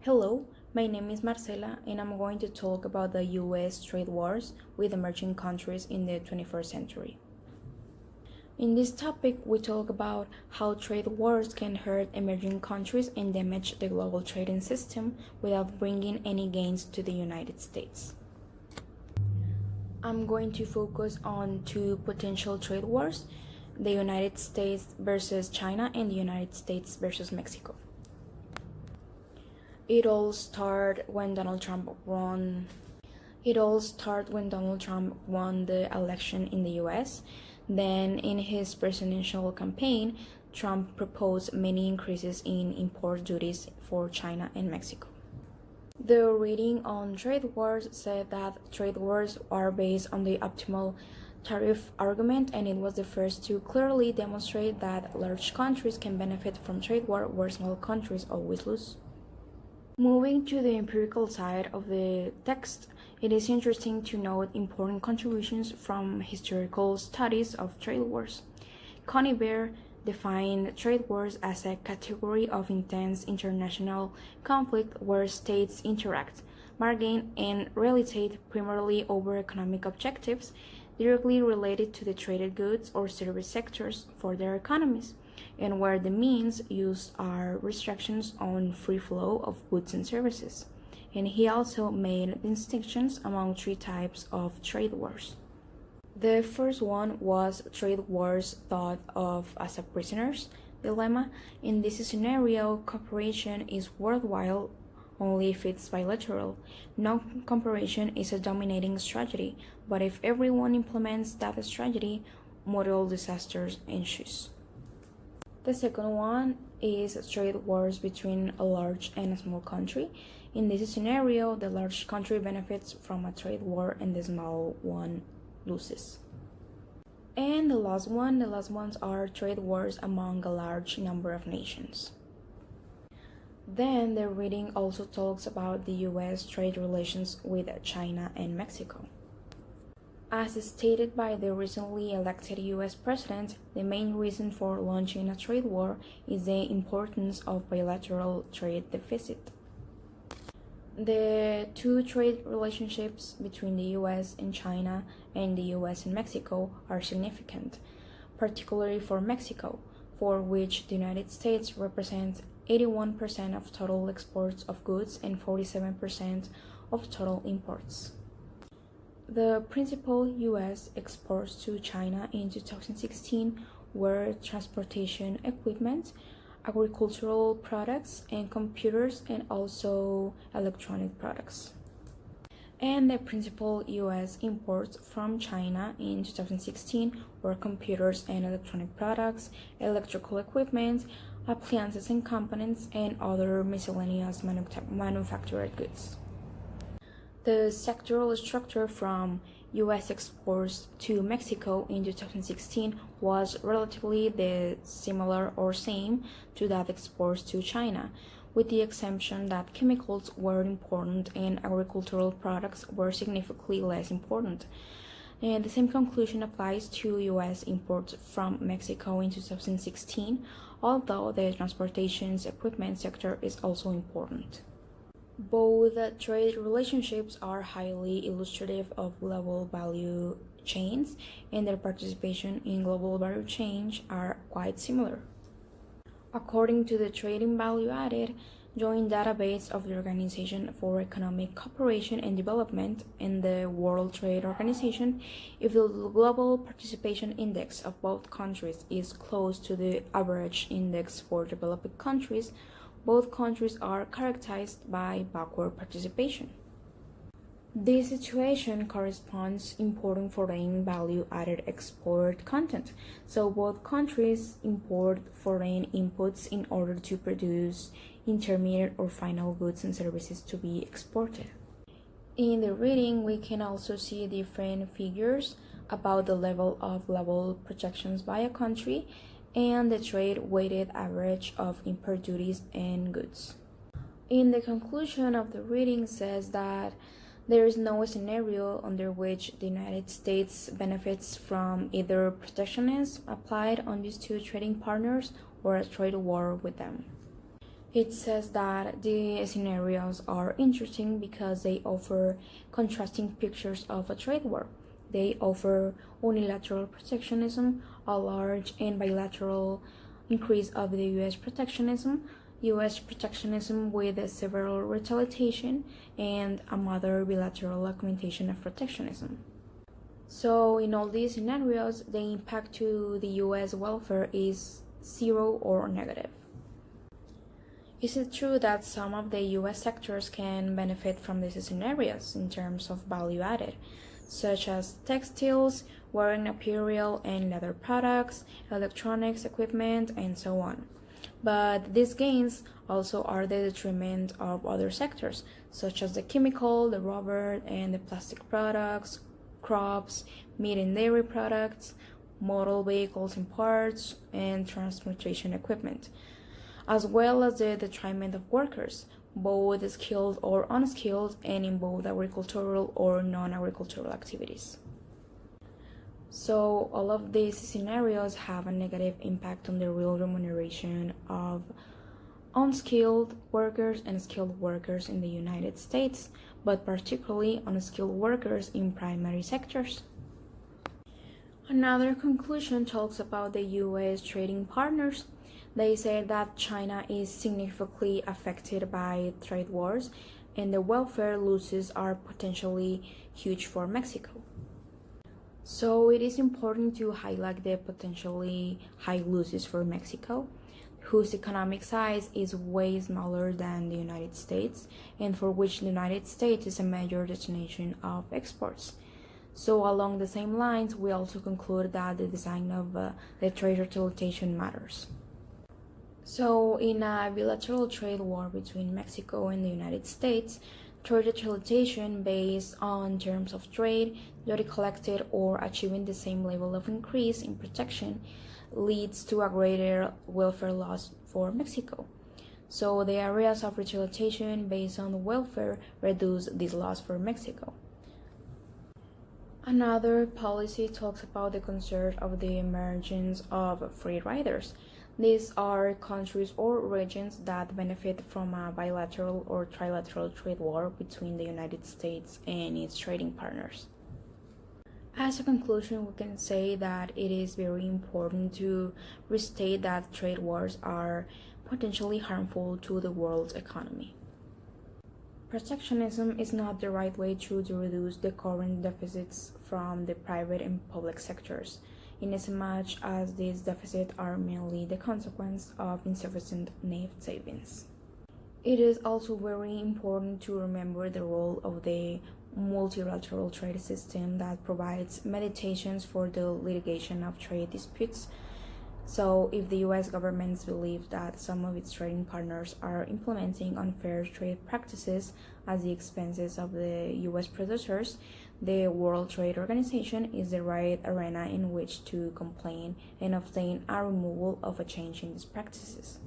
Hello, my name is Marcela, and I'm going to talk about the US trade wars with emerging countries in the 21st century. In this topic, we talk about how trade wars can hurt emerging countries and damage the global trading system without bringing any gains to the United States. I'm going to focus on two potential trade wars, the United States versus China and the United States versus Mexico. It all started when Donald Trump won the election in the US. Then in his presidential campaign, Trump proposed many increases in import duties for China and Mexico. The reading on trade wars said that trade wars are based on the optimal tariff argument, and it was the first to clearly demonstrate that large countries can benefit from trade war where small countries always lose. Moving to the empirical side of the text, it is interesting to note important contributions from historical studies of trade wars. Conybeare defined trade wars as a category of intense international conflict where states interact, bargain, and retaliate primarily over economic objectives directly related to the traded goods or service sectors for their economies, and where the means used are restrictions on free flow of goods and services. And he also made distinctions among three types of trade wars. The first one was trade wars thought of as a prisoner's dilemma. In this scenario, cooperation is worthwhile only if it's bilateral. Non-cooperation is a dominating strategy, but if everyone implements that strategy, moral disasters ensues. The second one is trade wars between a large and a small country. In this scenario, the large country benefits from a trade war and the small one loses. And the last ones are trade wars among a large number of nations. Then the reading also talks about the US trade relations with China and Mexico. As stated by the recently elected US president, the main reason for launching a trade war is the importance of bilateral trade deficit. The two trade relationships between the US and China and the US and Mexico are significant, particularly for Mexico, for which the United States represents 81% of total exports of goods and 47% of total imports. The principal U.S. exports to China in 2016 were transportation equipment, agricultural products, and computers, and also electronic products. And the principal U.S. imports from China in 2016 were computers and electronic products, electrical equipment, appliances and components, and other miscellaneous manufactured goods. The sectoral structure from U.S. exports to Mexico in 2016 was relatively similar or same to that exports to China, with the exception that chemicals were important and agricultural products were significantly less important. And the same conclusion applies to U.S. imports from Mexico in 2016, although the transportation equipment sector is also important. Both trade relationships are highly illustrative of global value chains, and their participation in global value chains are quite similar. According to the Trading Value Added joint database of the Organization for Economic Cooperation and Development and the World Trade Organization, if the global participation index of both countries is close to the average index for developed countries, both countries are characterized by backward participation. This situation corresponds important foreign value-added export content, so both countries import foreign inputs in order to produce intermediate or final goods and services to be exported. In the reading, we can also see different figures about the level of global projections by a country and the trade-weighted average of import duties and goods. In the conclusion of the reading says that there is no scenario under which the United States benefits from either protectionism applied on these two trading partners or a trade war with them. It says that the scenarios are interesting because they offer contrasting pictures of a trade war. They offer unilateral protectionism, a large and bilateral increase of the US protectionism with several retaliation, and a other bilateral augmentation of protectionism. So in all these scenarios, the impact to the US welfare is zero or negative. Is it true that some of the US sectors can benefit from these scenarios in terms of value added, such as textiles, wearing apparel and leather products, electronics equipment, and so on? But these gains also are the detriment of other sectors, such as the chemical, the rubber, and the plastic products, crops, meat and dairy products, motor vehicles and parts, and transportation equipment, as well as the detriment of workers, both skilled or unskilled, and in both agricultural or non-agricultural activities. So all of these scenarios have a negative impact on the real remuneration of unskilled workers and skilled workers in the United States, but particularly on skilled workers in primary sectors. Another conclusion talks about the US trading partners. They say that China is significantly affected by trade wars, and the welfare losses are potentially huge for Mexico. So it is important to highlight the potentially high losses for Mexico, whose economic size is way smaller than the United States, and for which the United States is a major destination of exports. So along the same lines, we also conclude that the design of the trade retaliation matters. So in a bilateral trade war between Mexico and the United States, trade retaliation based on terms of trade, duty collected, or achieving the same level of increase in protection leads to a greater welfare loss for Mexico. So the areas of retaliation based on welfare reduce this loss for Mexico. Another policy talks about the concern of the emergence of free riders. These are countries or regions that benefit from a bilateral or trilateral trade war between the United States and its trading partners. As a conclusion, we can say that it is very important to restate that trade wars are potentially harmful to the world's economy. Protectionism is not the right way to reduce the current deficits from the private and public sectors, inasmuch as these deficits are mainly the consequence of insufficient net savings. It is also very important to remember the role of the multilateral trade system that provides meditations for the litigation of trade disputes. So if the US governments believe that some of its trading partners are implementing unfair trade practices at the expenses of the US producers, the World Trade Organization is the right arena in which to complain and obtain a removal of a change in these practices.